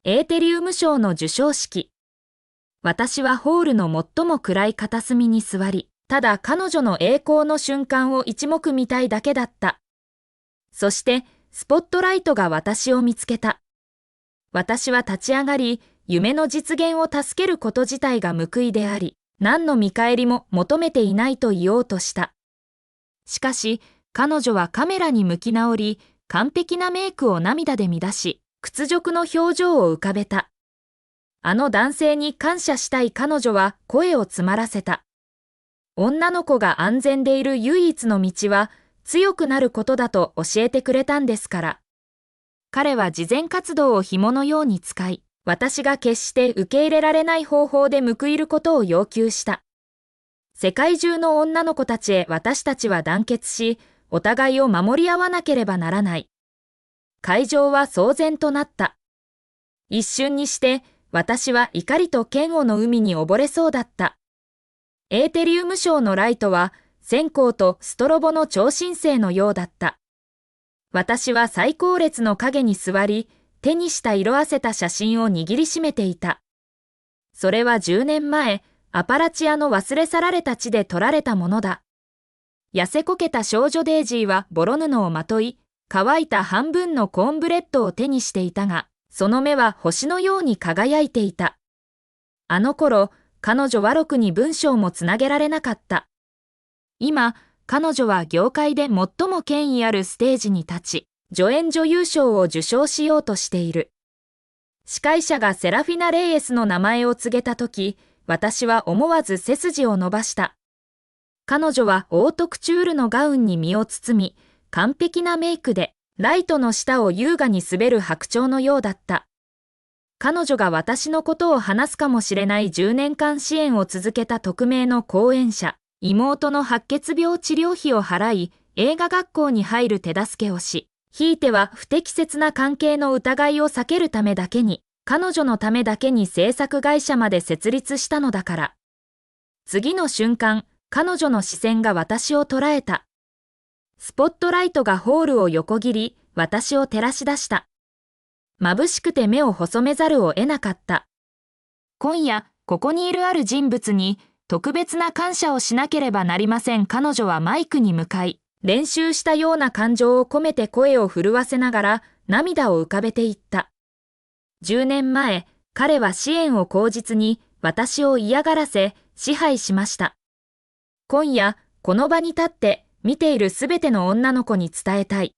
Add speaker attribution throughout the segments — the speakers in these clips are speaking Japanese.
Speaker 1: エーテリウム賞の授賞式。私はホールの最も暗い片隅に座り、ただ彼女の栄光の瞬間を一目見たいだけだった。そして、スポットライトが私を見つけた。私は立ち上がり、夢の実現を助けること自体が報いであり、何の見返りも求めていないと言おうとした。しかし、彼女はカメラに向き直り、完璧なメイクを涙で乱し、屈辱の表情を浮かべた。あの男性に感謝したい彼女は声を詰まらせた。女の子が安全でいる唯一の道は強くなることだと教えてくれたんですから。彼は慈善活動を紐のように使い、私が決して受け入れられない方法で報いることを要求した。世界中の女の子たちへ私たちは団結し、お互いを守り合わなければならない。会場は騒然となった。一瞬にして、私は怒りと嫌悪の海に溺れそうだった。エーテリウム賞のライトは、線香とストロボの超新星のようだった。私は最後列の影に座り、手にした色あせた写真を握りしめていた。それは10年前、アパラチアの忘れ去られた地で撮られたものだ。痩せこけた少女デイジーはボロ布をまとい、乾いた半分のコーンブレッドを手にしていたが、その目は星のように輝いていた。あの頃、彼女はろくに文章もつなげられなかった。今、彼女は業界で最も権威あるステージに立ち、助演女優賞を受賞しようとしている。司会者がセラフィナ・レイエスの名前を告げたとき、私は思わず背筋を伸ばした。彼女はオートクチュールのガウンに身を包み、完璧なメイクで、ライトの下を優雅に滑る白鳥のようだった。彼女が私のことを話すかもしれない10年間支援を続けた匿名の講演者、妹の白血病治療費を払い、映画学校に入る手助けをし、ひいては不適切な関係の疑いを避けるためだけに、彼女のためだけに制作会社まで設立したのだから。次の瞬間、彼女の視線が私を捉えた。スポットライトがホールを横切り、私を照らし出した。眩しくて目を細めざるを得なかった。今夜、ここにいるある人物に、特別な感謝をしなければなりません。彼女はマイクに向かい、練習したような感情を込めて声を震わせながら、涙を浮かべていった。10年前、彼は支援を口実に、私を嫌がらせ、支配しました。今夜、この場に立って、見ているすべての女の子に伝えたい。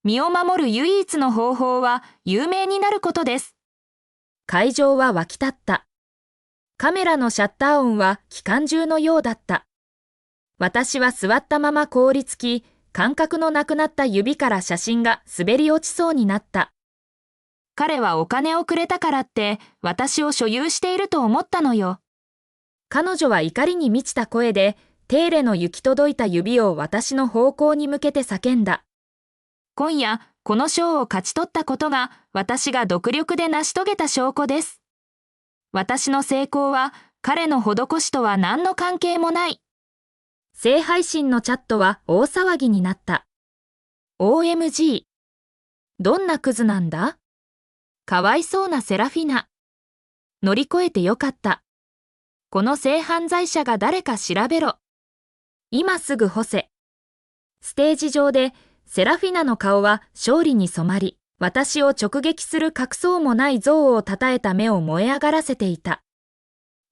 Speaker 1: 身を守る唯一の方法は有名になることです。会場は沸き立った。カメラのシャッター音は機関銃のようだった。私は座ったまま凍りつき、感覚のなくなった指から写真が滑り落ちそうになった。彼はお金をくれたからって私を所有していると思ったのよ。彼女は怒りに満ちた声で、テーレの行き届いた指を私の方向に向けて叫んだ。今夜、この賞を勝ち取ったことが私が独力で成し遂げた証拠です。私の成功は彼の施しとは何の関係もない。生配信のチャットは大騒ぎになった。OMG。どんなクズなんだ？かわいそうなセラフィナ。乗り越えてよかった。この性犯罪者が誰か調べろ。今すぐ干せ。ステージ上でセラフィナの顔は勝利に染まり、私を直撃する隠そうもない憎悪をたたえた目を燃え上がらせていた。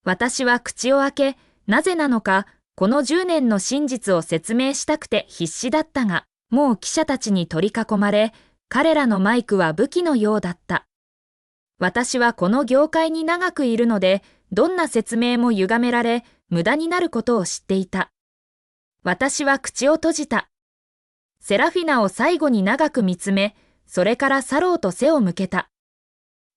Speaker 1: 私は口を開け、なぜなのか、この10年の真実を説明したくて必死だったが、もう記者たちに取り囲まれ、彼らのマイクは武器のようだった。私はこの業界に長くいるので、どんな説明も歪められ、無駄になることを知っていた。私は口を閉じた。セラフィナを最後に長く見つめ、それから去ろうと背を向けた。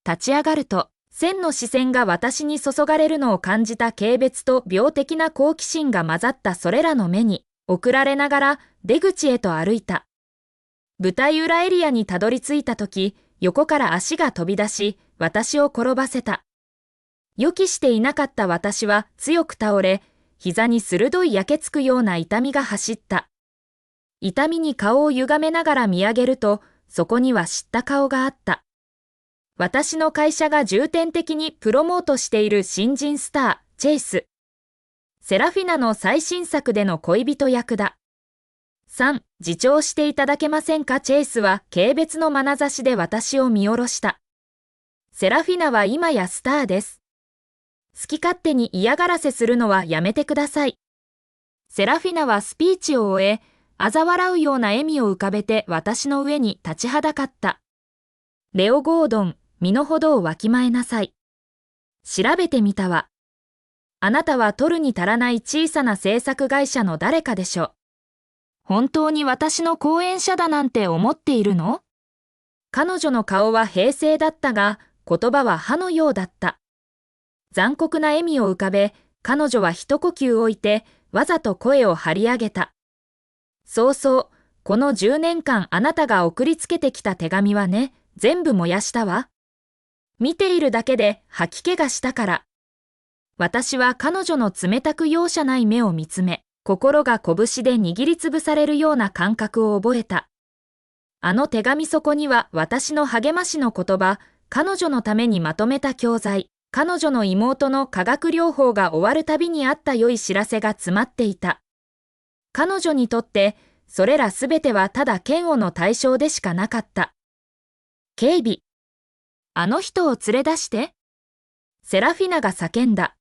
Speaker 1: 立ち上がると、千の視線が私に注がれるのを感じた軽蔑と病的な好奇心が混ざったそれらの目に、送られながら出口へと歩いた。舞台裏エリアにたどり着いたとき、横から足が飛び出し、私を転ばせた。予期していなかった私は強く倒れ、膝に鋭い焼けつくような痛みが走った。痛みに顔を歪めながら見上げると、そこには知った顔があった。私の会社が重点的にプロモートしている新人スター、チェイス。セラフィナの最新作での恋人役だ。3、自重していただけませんか。チェイスは軽蔑の眼差しで私を見下ろした。セラフィナは今やスターです。好き勝手に嫌がらせするのはやめてください。セラフィナはスピーチを終え、嘲笑うような笑みを浮かべて私の上に立ちはだかった。レオ・ゴードン、身の程をわきまえなさい。調べてみたわ。あなたは取るに足らない小さな制作会社の誰かでしょ。本当に私の後援者だなんて思っているの？彼女の顔は平静だったが、言葉は歯のようだった。残酷な笑みを浮かべ、彼女は一呼吸置いて、わざと声を張り上げた。そうそう、この10年間あなたが送りつけてきた手紙はね、全部燃やしたわ。見ているだけで吐き気がしたから。私は彼女の冷たく容赦ない目を見つめ、心が拳で握りつぶされるような感覚を覚えた。あの手紙底には私の励ましの言葉、彼女のためにまとめた教材、彼女の妹の化学療法が終わるたびにあった良い知らせが詰まっていた。彼女にとって、それらすべてはただ嫌悪の対象でしかなかった。警備。あの人を連れ出して。セラフィナが叫んだ。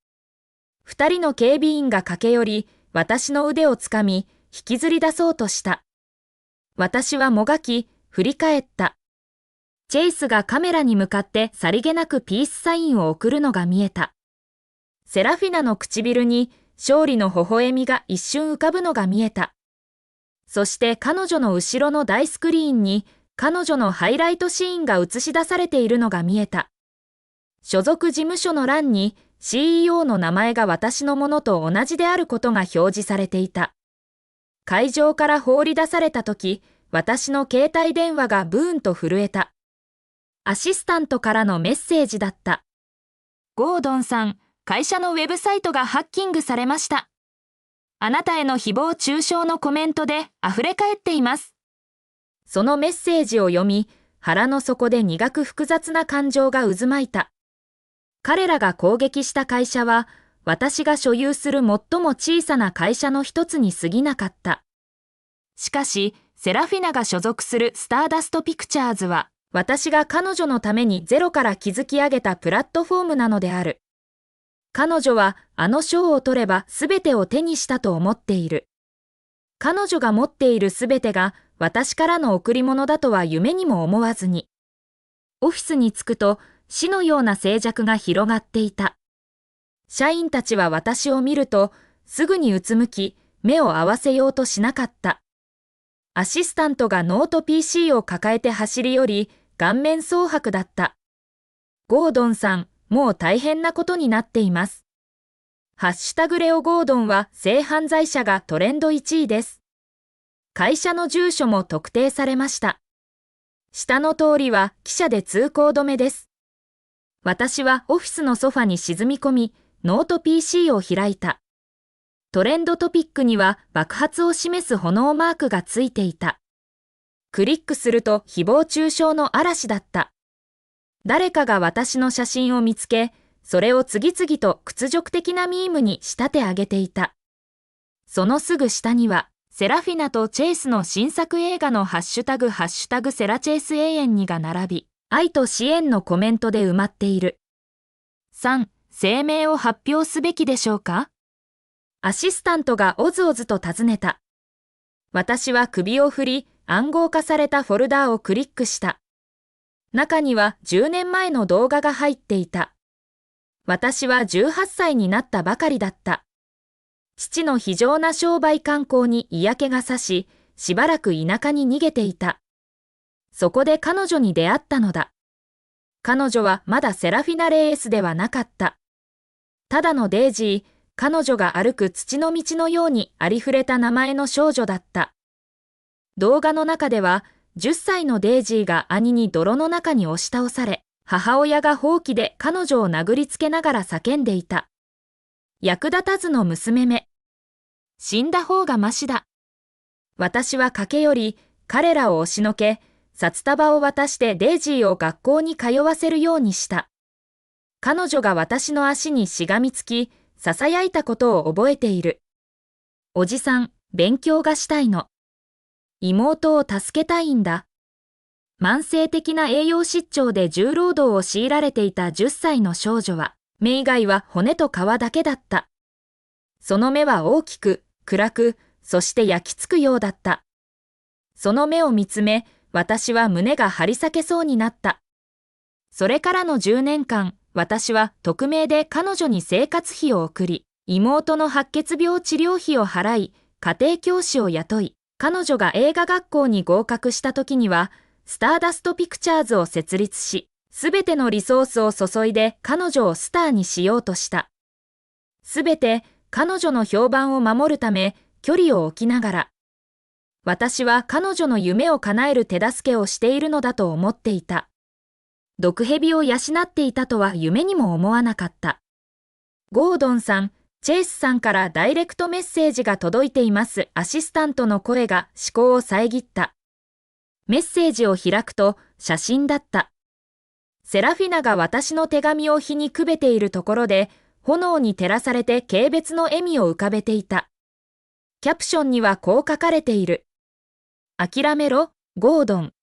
Speaker 1: 2人の警備員が駆け寄り、私の腕をつかみ、引きずり出そうとした。私はもがき、振り返った。チェイスがカメラに向かってさりげなくピースサインを送るのが見えた。セラフィナの唇に勝利の微笑みが一瞬浮かぶのが見えた。そして彼女の後ろの大スクリーンに彼女のハイライトシーンが映し出されているのが見えた。所属事務所の欄に CEO の名前が私のものと同じであることが表示されていた。会場から放り出されたとき、私の携帯電話がブーンと震えた。アシスタントからのメッセージだった。ゴードンさん、会社のウェブサイトがハッキングされました。あなたへの誹謗中傷のコメントで溢れ返っています。そのメッセージを読み、腹の底で苦く複雑な感情が渦巻いた。彼らが攻撃した会社は、私が所有する最も小さな会社の一つに過ぎなかった。しかし、セラフィナが所属するスターダストピクチャーズは、私が彼女のためにゼロから築き上げたプラットフォームなのである。彼女はあの賞を取れば全てを手にしたと思っている。彼女が持っている全てが私からの贈り物だとは夢にも思わずに。オフィスに着くと死のような静寂が広がっていた。社員たちは私を見るとすぐにうつむき目を合わせようとしなかった。アシスタントがノート PC を抱えて走り寄り顔面蒼白だった。ゴードンさん、もう大変なことになっています。ハッシュタグレオゴードンは性犯罪者がトレンド1位です。会社の住所も特定されました。下の通りは記者で通行止めです。私はオフィスのソファに沈み込み、ノート PC を開いた。トレンドトピックには爆発を示す炎マークがついていた。クリックすると誹謗中傷の嵐だった。誰かが私の写真を見つけ、それを次々と屈辱的なミームに仕立て上げていた。そのすぐ下には、セラフィナとチェイスの新作映画のハッシュタグセラチェイス永遠にが並び、愛と支援のコメントで埋まっている。3、声明を発表すべきでしょうか？アシスタントがおずおずと尋ねた。私は首を振り、暗号化されたフォルダーをクリックした。中には10年前の動画が入っていた。私は18歳になったばかりだった。父の非常な商売慣行に嫌気がさし、しばらく田舎に逃げていた。そこで彼女に出会ったのだ。彼女はまだセラフィナ・レイエスではなかった。ただのデイジー、彼女が歩く土の道のようにありふれた名前の少女だった。動画の中では、10歳のデイジーが兄に泥の中に押し倒され、母親がほうきで彼女を殴りつけながら叫んでいた。役立たずの娘め。死んだ方がましだ。私は駆け寄り、彼らを押しのけ、札束を渡してデイジーを学校に通わせるようにした。彼女が私の足にしがみつき、囁いたことを覚えている。おじさん、勉強がしたいの。妹を助けたいんだ。慢性的な栄養失調で重労働を強いられていた10歳の少女は、目以外は骨と皮だけだった。その目は大きく、暗く、そして焼きつくようだった。その目を見つめ、私は胸が張り裂けそうになった。それからの10年間、私は匿名で彼女に生活費を送り、妹の白血病治療費を払い、家庭教師を雇い、彼女が映画学校に合格した時には、スターダストピクチャーズを設立し、すべてのリソースを注いで彼女をスターにしようとした。すべて彼女の評判を守るため距離を置きながら、私は彼女の夢を叶える手助けをしているのだと思っていた。毒蛇を養っていたとは夢にも思わなかった。ゴードンさん、チェイスさんからダイレクトメッセージが届いています。アシスタントの声が思考を遮った。メッセージを開くと写真だった。セラフィナが私の手紙を火にくべているところで、炎に照らされて軽蔑の笑みを浮かべていた。キャプションにはこう書かれている。諦めろ、ゴードン。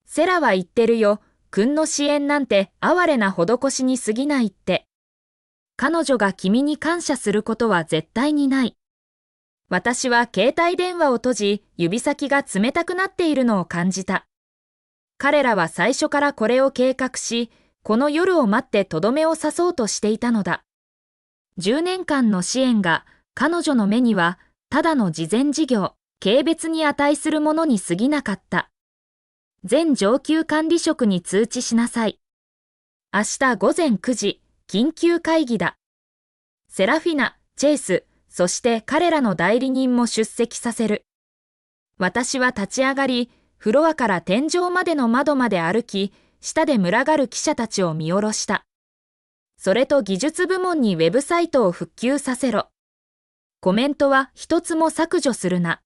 Speaker 1: セラは言ってるよ、君の支援なんて哀れな施しに過ぎないって。彼女が君に感謝することは絶対にない。私は携帯電話を閉じ、指先が冷たくなっているのを感じた。彼らは最初からこれを計画し、この夜を待ってとどめを刺そうとしていたのだ。10年間の支援が彼女の目にはただの慈善事業、軽蔑に値するものに過ぎなかった。全上級管理職に通知しなさい。明日午前9時、緊急会議だ。セラフィナ、チェイス、そして彼らの代理人も出席させる。私は立ち上がり、フロアから天井までの窓まで歩き、下で群がる記者たちを見下ろした。それと技術部門にウェブサイトを復旧させろ。コメントは一つも削除するな。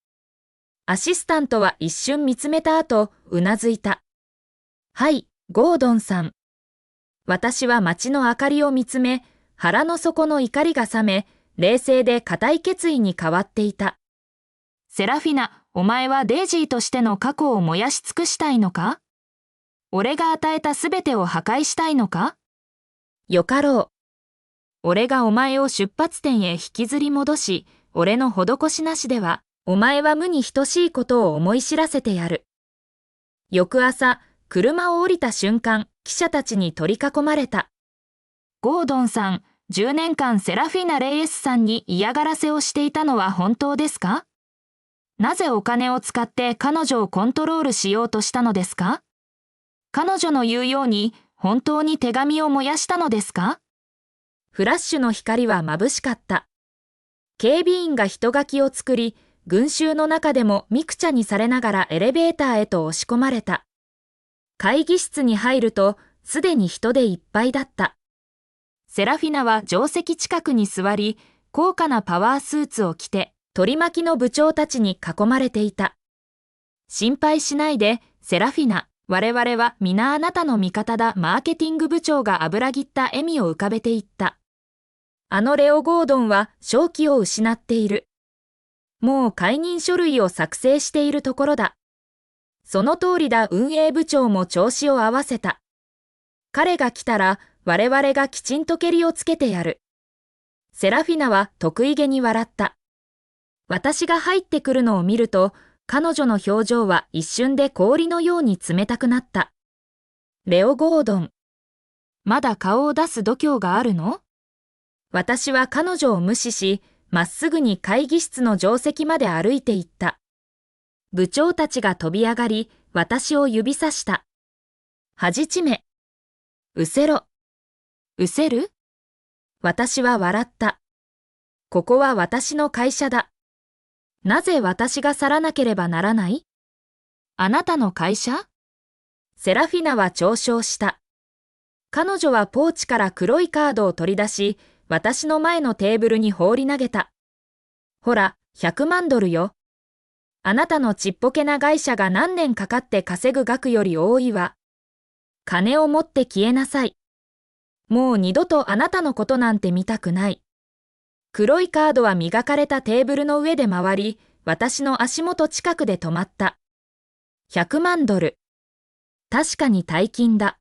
Speaker 1: アシスタントは一瞬見つめた後、うなずいた。はい、ゴードンさん。私は街の明かりを見つめ、腹の底の怒りが冷め、冷静で固い決意に変わっていた。セラフィナ、お前はデイジーとしての過去を燃やし尽くしたいのか？俺が与えたすべてを破壊したいのか？よかろう。俺がお前を出発点へ引きずり戻し、俺の施しなしでは、お前は無に等しいことを思い知らせてやる。翌朝、車を降りた瞬間、記者たちに取り囲まれた。ゴードンさん、10年間セラフィーナ・レイエスさんに嫌がらせをしていたのは本当ですか？なぜお金を使って彼女をコントロールしようとしたのですか？彼女の言うように本当に手紙を燃やしたのですか？フラッシュの光は眩しかった。警備員が人垣を作り、群衆の中でもミクチャにされながらエレベーターへと押し込まれた。会議室に入ると、すでに人でいっぱいだった。セラフィナは定席近くに座り、高価なパワースーツを着て、取り巻きの部長たちに囲まれていた。心配しないで、セラフィナ。我々は皆あなたの味方だ。マーケティング部長が油ぎった笑みを浮かべていった。あのレオ・ゴードンは正気を失っている。もう解任書類を作成しているところだ。その通りだ。運営部長も調子を合わせた。彼が来たら我々がきちんとケリをつけてやる。セラフィナは得意げに笑った。私が入ってくるのを見ると、彼女の表情は一瞬で氷のように冷たくなった。レオ・ゴードン。まだ顔を出す度胸があるの？私は彼女を無視し、まっすぐに会議室の定席まで歩いて行った。部長たちが飛び上がり、私を指さした。恥ちめ。うせろ。うせる？私は笑った。ここは私の会社だ。なぜ私が去らなければならない？あなたの会社？セラフィナは嘲笑した。彼女はポーチから黒いカードを取り出し、私の前のテーブルに放り投げた。ほら、100万ドルよ。あなたのちっぽけな会社が何年かかって稼ぐ額より多いわ。金を持って消えなさい。もう二度とあなたのことなんて見たくない。黒いカードは磨かれたテーブルの上で回り、私の足元近くで止まった。100万ドル。確かに大金だ。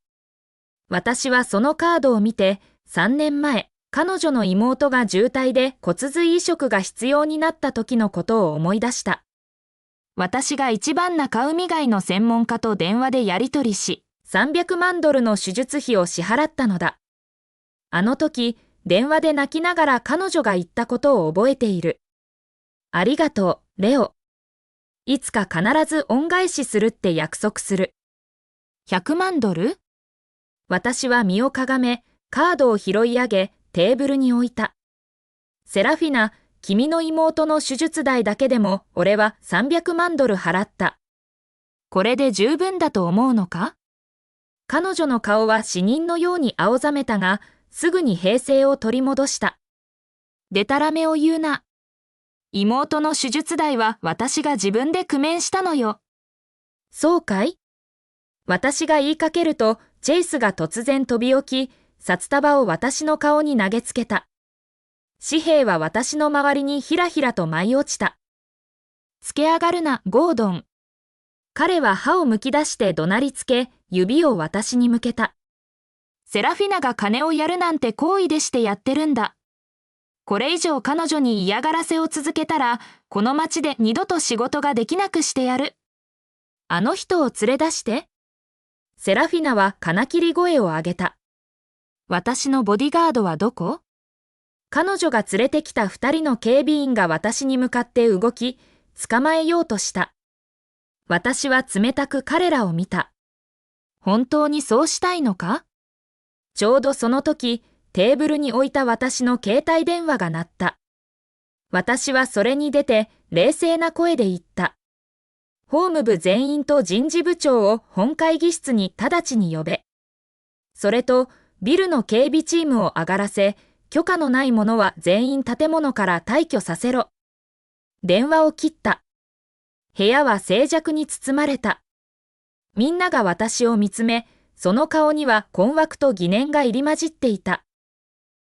Speaker 1: 私はそのカードを見て、3年前、彼女の妹が重体で骨髄移植が必要になった時のことを思い出した。私が一番中海外の専門家と電話でやり取りし、300万ドルの手術費を支払ったのだ。あの時、電話で泣きながら彼女が言ったことを覚えている。ありがとう、レオ。いつか必ず恩返しするって約束する。100万ドル？私は身をかがめ、カードを拾い上げ、テーブルに置いた。セラフィナ、君の妹の手術代だけでも俺は300万ドル払った。これで十分だと思うのか？彼女の顔は死人のように青ざめたが、すぐに平静を取り戻した。でたらめを言うな。妹の手術代は私が自分で工面したのよ。そうかい？私が言いかけると、チェイスが突然飛び起き、札束を私の顔に投げつけた。紙幣は私の周りにひらひらと舞い落ちた。つけ上がるな、ゴードン。彼は歯をむき出して怒鳴りつけ、指を私に向けた。セラフィナが金をやるなんて好意でしてやってるんだ。これ以上彼女に嫌がらせを続けたら、この町で二度と仕事ができなくしてやる。あの人を連れ出して。セラフィナは金切り声を上げた。私のボディガードはどこ？彼女が連れてきた2人の警備員が私に向かって動き、捕まえようとした。私は冷たく彼らを見た。本当にそうしたいのか？ちょうどその時、テーブルに置いた私の携帯電話が鳴った。私はそれに出て、冷静な声で言った。法務部全員と人事部長を本会議室に直ちに呼べ。それと、ビルの警備チームを上がらせ、許可のない者は全員建物から退去させろ。電話を切った。部屋は静寂に包まれた。みんなが私を見つめ、その顔には困惑と疑念が入り混じっていた。